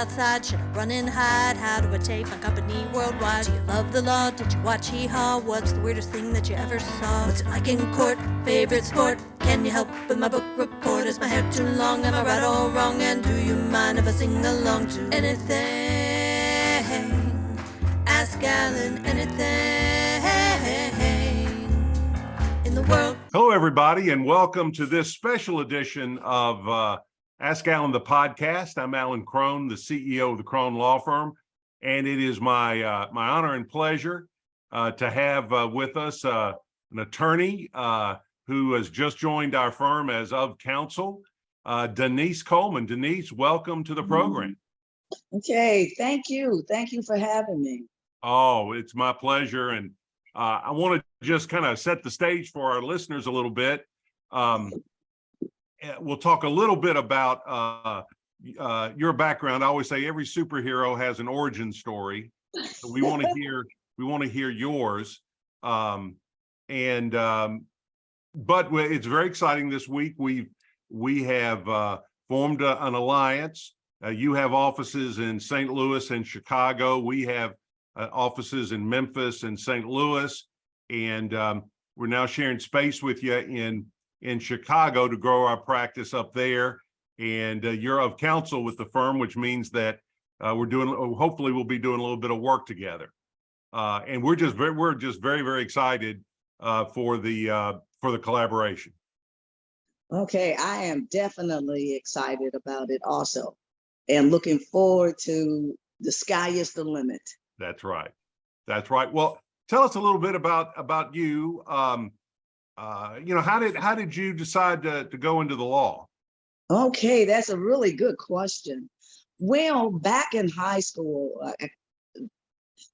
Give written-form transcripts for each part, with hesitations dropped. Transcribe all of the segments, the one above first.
outside? Should I run and hide? How do I take my company worldwide? Do you love the law? Did you watch Hee-Haw? What's the weirdest thing that you ever saw? What's it like in court? Favorite sport? Can you help with my book report? Is my hair too long? Am I right or wrong? And do you mind if I sing along to anything? Ask Alan anything in the world. Hello, everybody, and welcome to this special edition of Ask Alan, the podcast. I'm Alan Crone, the CEO of the Crone Law Firm, and it is my honor and pleasure to have with us an attorney who has just joined our firm as of-counsel, Denise Coleman. Denise, welcome to the program. Okay, thank you. Thank you for having me. Oh, it's my pleasure, and I want to just kind of set the stage for our listeners a little bit. We'll talk a little bit about your background. I always say every superhero has an origin story. So we want to hear yours. But it's very exciting this week. We have formed an alliance. You have offices in St. Louis and Chicago. We have offices in Memphis and St. Louis, and we're now sharing space with you in Chicago to grow our practice up there. And you're of counsel with the firm, which means that hopefully we'll be doing a little bit of work together. And we're just very, very excited for the collaboration. Okay, I am definitely excited about it also, and looking forward to the sky is the limit. That's right. That's right. Well, tell us a little bit about you. How did you decide to go into the law? Okay, that's a really good question. Well, back in high school,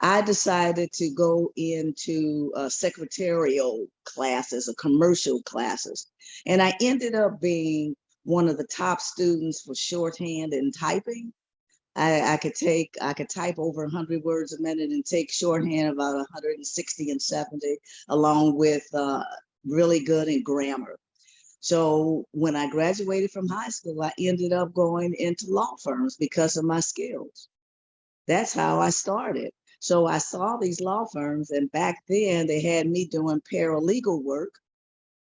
I decided to go into secretarial classes or commercial classes, and I ended up being one of the top students for shorthand and typing. I could type over 100 words a minute and take shorthand about 160 and 70, along with really good in grammar. So when I graduated from high school, I ended up going into law firms because of my skills. That's how I started. So I saw these law firms, and back then they had me doing paralegal work.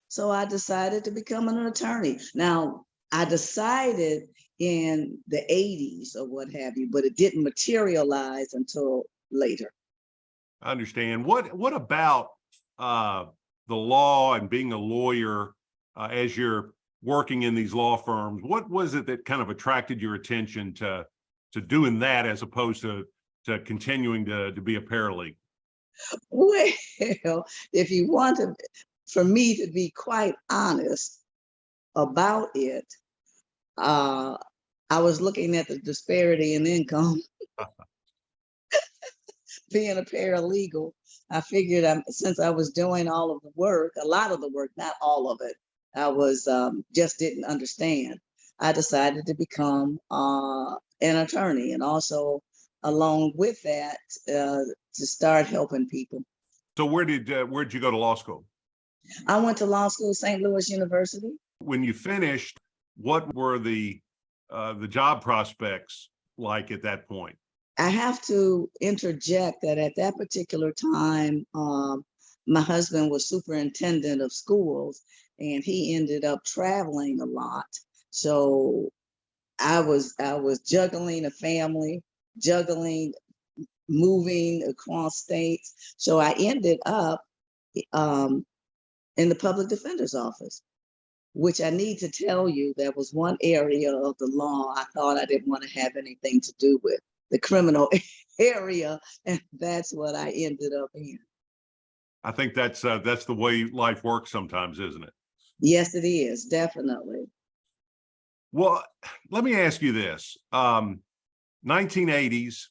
So I decided to become an attorney. Now, I decided in the 80s or what have you, but it didn't materialize until later. I understand. What about the law and being a lawyer as you're working in these law firms? What was it that kind of attracted your attention to doing that as opposed to continuing to be a paralegal? Well, if you want for me to be quite honest about it, I was looking at the disparity in income. Being a paralegal, I figured since I was doing all of the work, a lot of the work, not all of it, I was just didn't understand. I decided to become an attorney, and also along with that, to start helping people. So where'd you go to law school? I went to law school, St. Louis University. When you finished, what were the job prospects like at that point? I have to interject that at that particular time, my husband was superintendent of schools, and he ended up traveling a lot. So I was juggling a family, moving across states. So I ended up in the public defender's office, which I need to tell you, that was one area of the law I thought I didn't want to have anything to do with, the criminal area, and that's what I ended up in. I think that's the way life works sometimes, isn't it? Yes, it is, definitely. Well, let me ask you this. 1980s,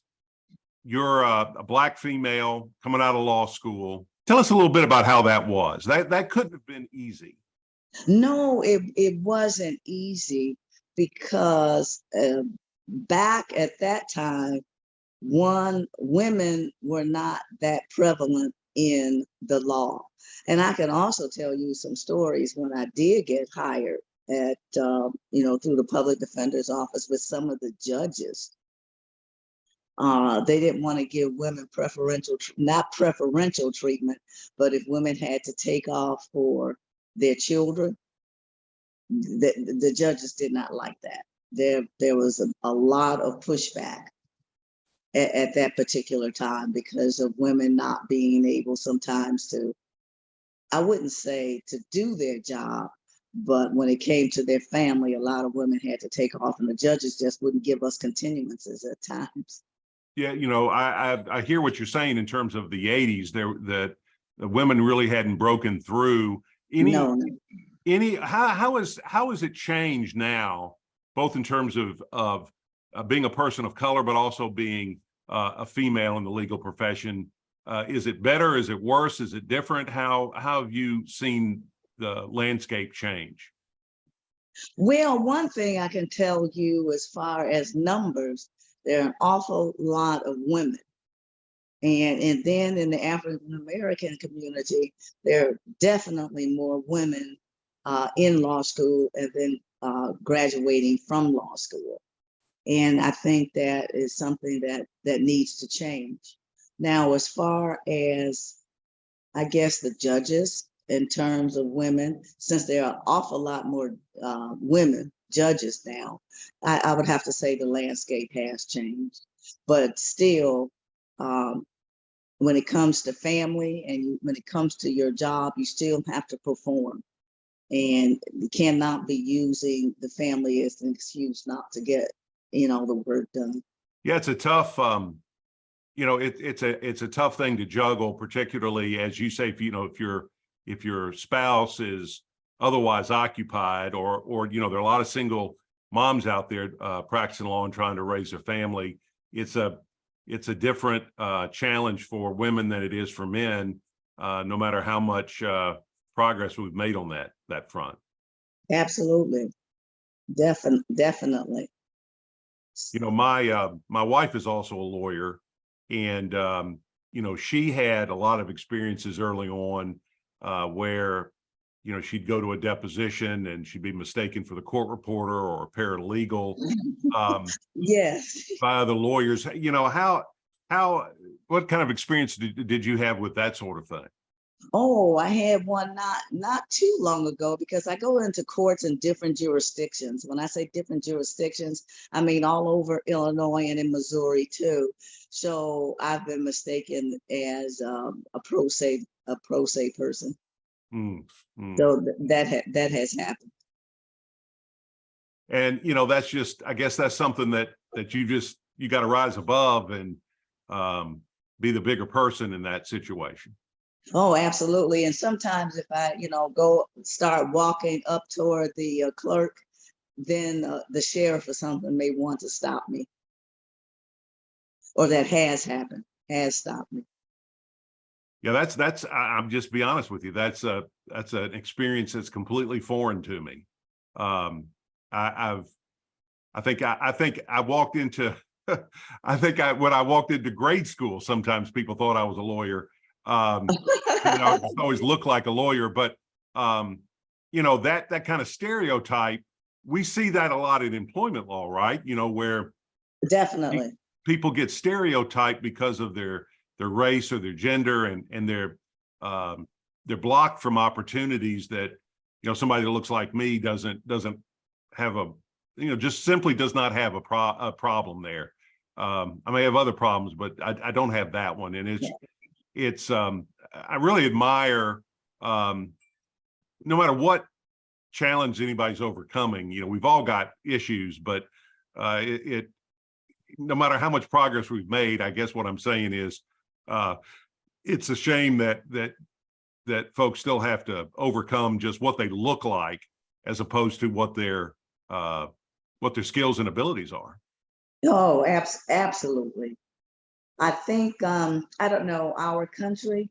you're a Black female coming out of law school. Tell us a little bit about how that was. That couldn't have been easy. No, it wasn't easy because back at that time, women were not that prevalent in the law. And I can also tell you some stories when I did get hired at, through the public defender's office with some of the judges. They didn't want to give women not preferential treatment, but if women had to take off for their children, the judges did not like that. There was a lot of pushback at that particular time because of women not being able sometimes to, I wouldn't say to do their job, but when it came to their family, a lot of women had to take off, and the judges just wouldn't give us continuances at times. Yeah, I hear what you're saying in terms of the 80s, that the women really hadn't broken through. No. How has it changed now, both in terms of being a person of color, but also being a female in the legal profession? Is it better? Is it worse? Is it different? How have you seen the landscape change? Well, one thing I can tell you as far as numbers, there are an awful lot of women. And then in the African American community, there are definitely more women in law school and then graduating from law school. And I think that is something that needs to change. Now, as far as, I guess, the judges in terms of women, since there are an awful lot more women judges now, I would have to say the landscape has changed. But still, when it comes to family and when it comes to your job, you still have to perform. And you cannot be using the family as an excuse not to get, the work done. Yeah, it's a tough, it's a tough thing to juggle, particularly as you say, if your spouse is otherwise occupied, or there are a lot of single moms out there practicing law and trying to raise their family. It's a different challenge for women than it is for men, no matter how much progress we've made on that front. Absolutely. Definitely. My wife is also a lawyer, and she had a lot of experiences early on where she'd go to a deposition and she'd be mistaken for the court reporter or a paralegal. Yes. By other lawyers. What kind of experience did you have with that sort of thing? Oh, I had one not too long ago, because I go into courts in different jurisdictions. When I say different jurisdictions, I mean all over Illinois and in Missouri too. So I've been mistaken as a pro se person. So that has happened. And that's just, I guess that's something that you got to rise above and be the bigger person in that situation. Oh, absolutely. And sometimes if I, go start walking up toward the clerk, then the sheriff or something may want to stop me. Or that has happened, has stopped me. Yeah, I'm just be honest with you. That's an experience that's completely foreign to me. I think I walked into, when I walked into grade school, sometimes people thought I was a lawyer. I always looked like a lawyer, but that kind of stereotype, we see that a lot in employment law, right? Where definitely people get stereotyped because of their race or their gender, and they're blocked from opportunities that somebody that looks like me doesn't have just simply does not have a problem there. I may have other problems, but I don't have that one. And it's I really admire, no matter what challenge anybody's overcoming, we've all got issues, but no matter how much progress we've made, I guess what I'm saying is it's a shame that folks still have to overcome just what they look like as opposed to what their skills and abilities are. Oh, absolutely. I think, I don't know, our country,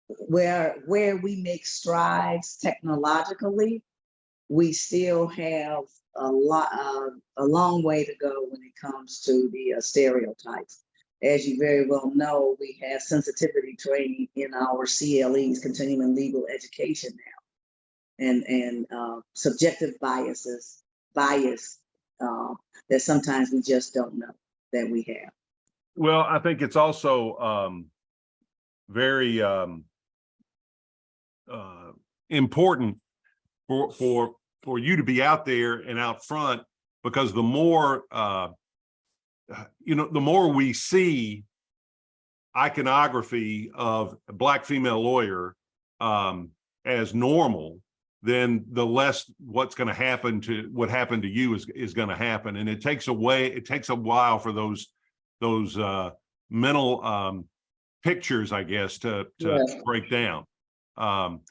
where we make strides technologically, we still have a long way to go when it comes to the stereotypes. As you very well know, we have sensitivity training in our CLEs, continuing legal education now, and subjective bias that sometimes we just don't know that we have. Well, I think it's also very important for you to be out there and out front, because the more the more we see iconography of a Black female lawyer as normal, then the less what happened to you is going to happen. And it takes a while for those mental pictures, I guess, to Yes. break down. I'll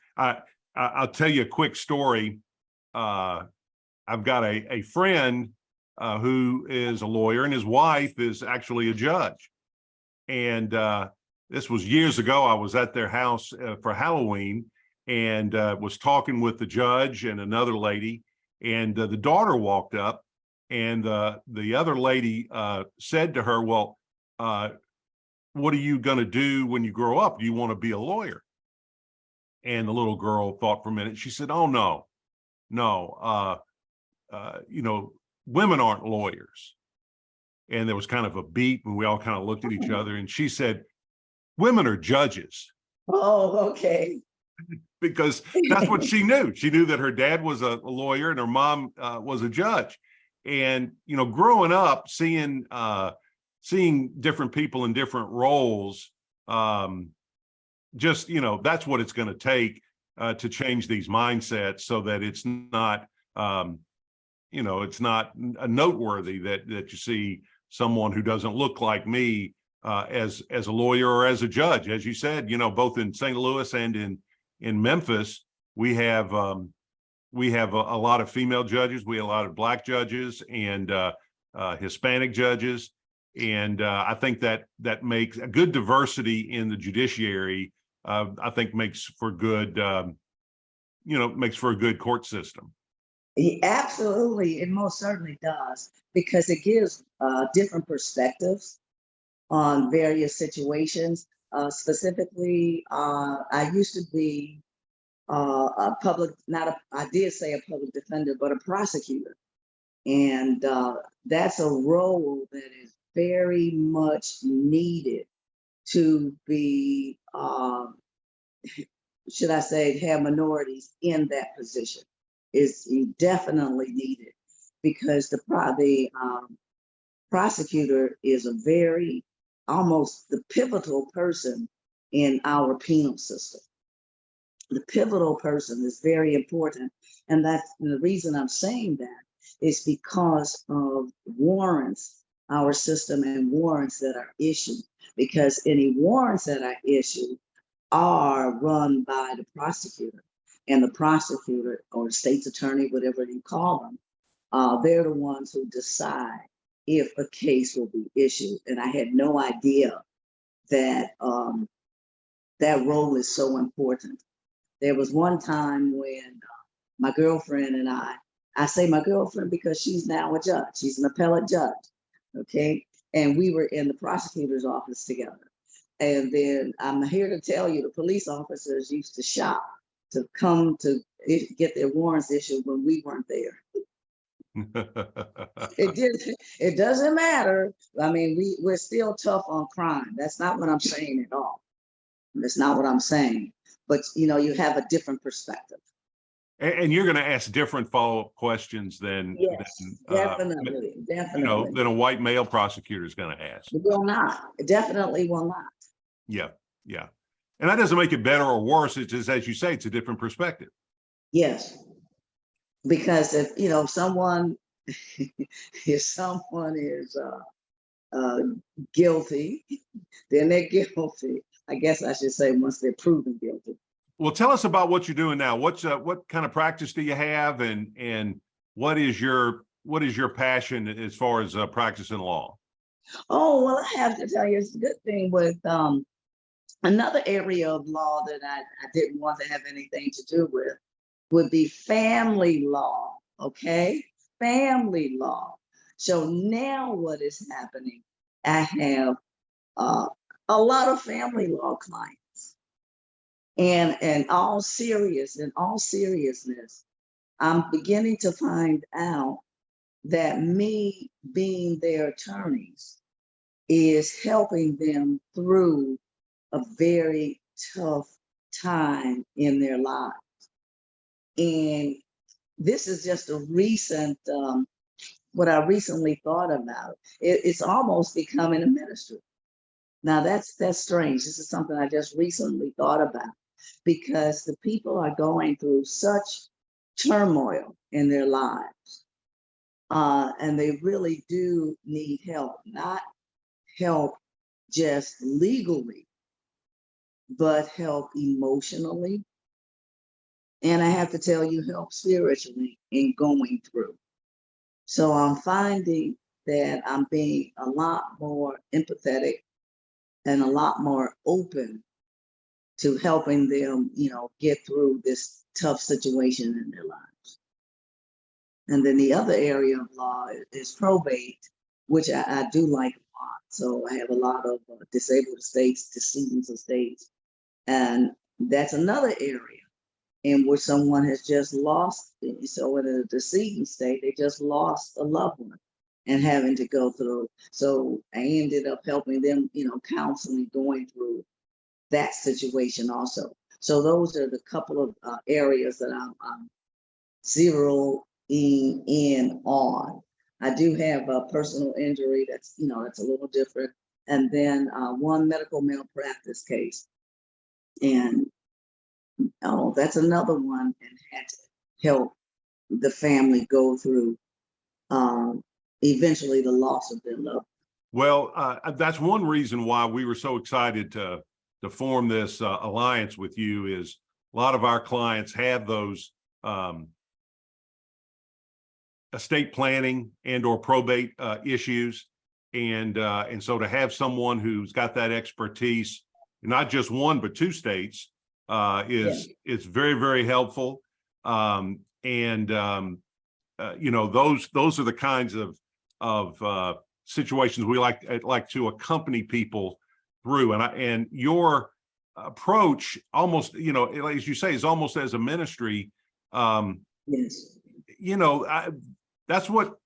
tell you a quick story. I've got a friend who is a lawyer, and his wife is actually a judge. And this was years ago. I was at their house for Halloween, and was talking with the judge and another lady, and the daughter walked up, and the other lady said to her, well, what are you going to do when you grow up? Do you want to be a lawyer? And the little girl thought for a minute. She said, oh, no, women aren't lawyers. And there was kind of a beat, and we all kind of looked at each other, and she said, women are judges. Oh, okay. Because that's what she knew. She knew that her dad was a lawyer and her mom was a judge. And, growing up, seeing different people in different roles, that's what it's going to take to change these mindsets, so that it's not, it's not noteworthy that you see someone who doesn't look like me as a lawyer or as a judge. As you said, both in St. Louis and in Memphis, we have a lot of female judges. We have a lot of Black judges and Hispanic judges. And I think that makes a good diversity in the judiciary. I think makes for good, makes for a good court system. Absolutely, it most certainly does, because it gives different perspectives on various situations. Specifically, I used to be a public, I did say a public defender, but a prosecutor. And that's a role that is very much needed to be, should I say, have minorities in that position. Is definitely needed, because the prosecutor is a very, almost the pivotal person in our penal system. The pivotal person is very important. And that's the reason I'm saying that is because of warrants, our system, and warrants that are issued, because any warrants that are issued are run by the prosecutor. And the prosecutor or state's attorney, whatever you call them, they're the ones who decide if a case will be issued. And I had no idea that that role is so important. There was one time when my girlfriend and I say my girlfriend because she's now a judge. She's an appellate judge, okay? And we were in the prosecutor's office together. And then I'm here to tell you, the police officers used to shop to come to get their warrants issued when we weren't there. It doesn't matter. I mean, we're still tough on crime. That's not what I'm saying at all. That's not what I'm saying. But you have a different perspective. And you're going to ask different follow-up questions than, definitely. Than a white male prosecutor is going to ask. It will not. It definitely will not. Yeah. And that doesn't make it better or worse. It's just, as you say, it's a different perspective. Yes. Because if someone is guilty, then they're guilty. I guess I should say once they're proven guilty. Well, tell us about what you're doing now. What kind of practice do you have, and what is your passion as far as practicing law? Oh, well, I have to tell you, it's a good thing with another area of law that I didn't want to have anything to do with would be family law, okay? Family law. So now what is happening, I have a lot of family law clients. And in all seriousness, I'm beginning to find out that me being their attorneys is helping them through a very tough time in their lives. And this is just a recent, what I recently thought about. It's almost becoming a ministry. Now that's strange. This is something I just recently thought about, because the people are going through such turmoil in their lives. And they really do need help, not help just legally, but help emotionally. And I have to tell you, help spiritually in going through. So I'm finding that I'm being a lot more empathetic and a lot more open to helping them, get through this tough situation in their lives. And then the other area of law is probate, which I do like a lot. So I have a lot of disabled estates, decedents estates, and that's another area in which someone has just lost. So in a decedent state, they just lost a loved one and having to go through. So I ended up helping them, counseling, going through that situation also. So those are the couple of areas that I'm zeroing in on. I do have a personal injury that's a little different, and then one medical malpractice case, and that's another one, and had to help the family go through eventually the loss of their loved. Well, that's one reason why we were so excited to form this alliance with you. Is a lot of our clients have those estate planning and or probate issues, and so to have someone who's got that expertise, not just one but two states, is very, very helpful. Those are the kinds of situations we like to accompany people through. And your approach almost, as you say, is almost as a ministry. Yes. That's what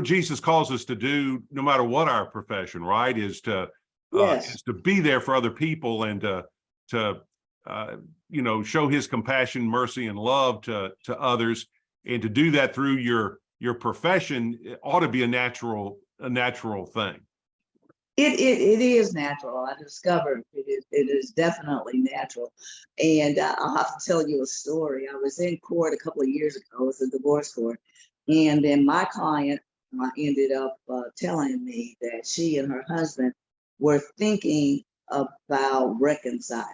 Jesus calls us to do, no matter what our profession, right? Is to be there for other people, and to show his compassion, mercy, and love to others, and to do that through your profession. It ought to be a natural thing. It is natural. I discovered it is definitely natural. And I'll have to tell you a story. I was in court a couple of years ago. It was a divorce court. And then my client ended up telling me that she and her husband were thinking about reconciling.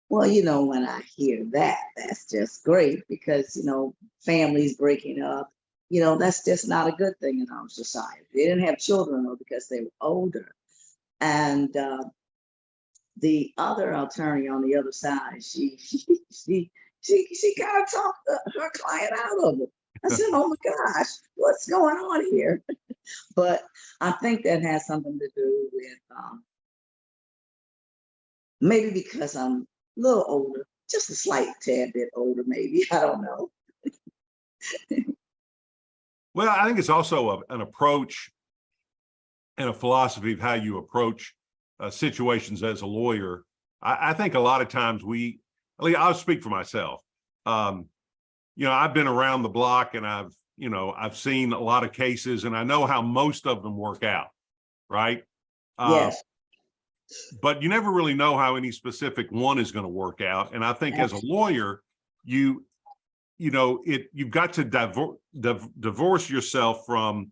Well, when I hear that, that's just great, because, families breaking up, that's just not a good thing in our society. They didn't have children, though, because they were older. And the other attorney on the other side, she kind of talked her client out of it. I said, "Oh my gosh, what's going on here?" But I think that has something to do with maybe because I'm a little older, just a slight tad bit older, maybe. I don't know. Well, I think it's also an approach and a philosophy of how you approach situations as a lawyer. I think a lot of times I'll speak for myself. I've been around the block, and I've seen a lot of cases, and I know how most of them work out, right? Yes. But you never really know how any specific one is going to work out. And I think as a lawyer, you've got to divorce yourself from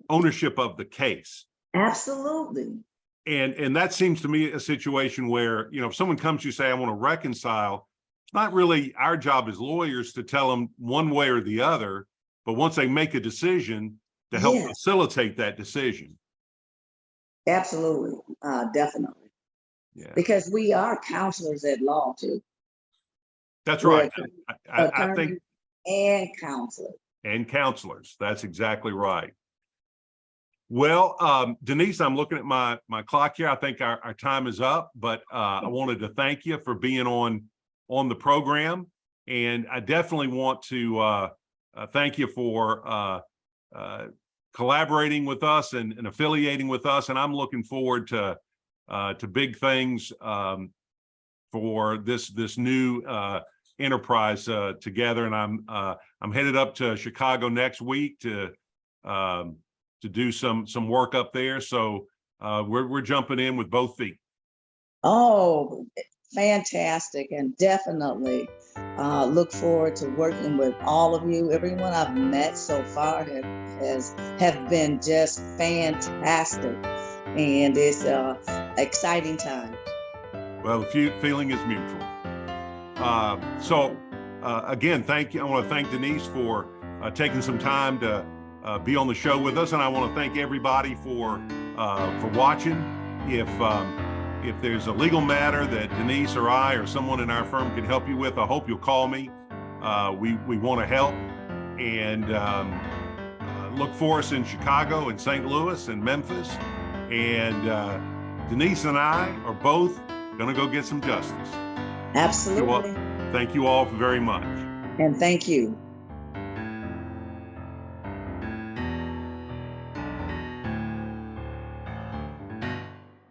ownership of the case. Absolutely. And that seems to me a situation where, if someone comes to you, say, I want to reconcile, it's not really our job as lawyers to tell them one way or the other, but once they make a decision, to help facilitate that decision. Absolutely. Definitely. Yeah. Because we are counselors at law too. That's right. I think, and counselors. And counselors. That's exactly right. Well, Denise, I'm looking at my clock here. I think our time is up, but I wanted to thank you for being on the program. And I definitely want to thank you for collaborating with us and affiliating with us. And I'm looking forward to big things for this new enterprise together. And I'm headed up to Chicago next week to do some work up there. So we're jumping in with both feet. Oh, fantastic. And definitely look forward to working with all of you. Everyone I've met so far have been just fantastic. And it's exciting time. Well, the feeling is mutual. So again, thank you. I want to thank Denise for taking some time to be on the show with us. And I want to thank everybody for watching. If there's a legal matter that Denise or I or someone in our firm can help you with, I hope you'll call me. We want to help. And look for us in Chicago and St. Louis and Memphis. And Denise and I are both going to go get some justice. Absolutely. Thank you all very much. And thank you.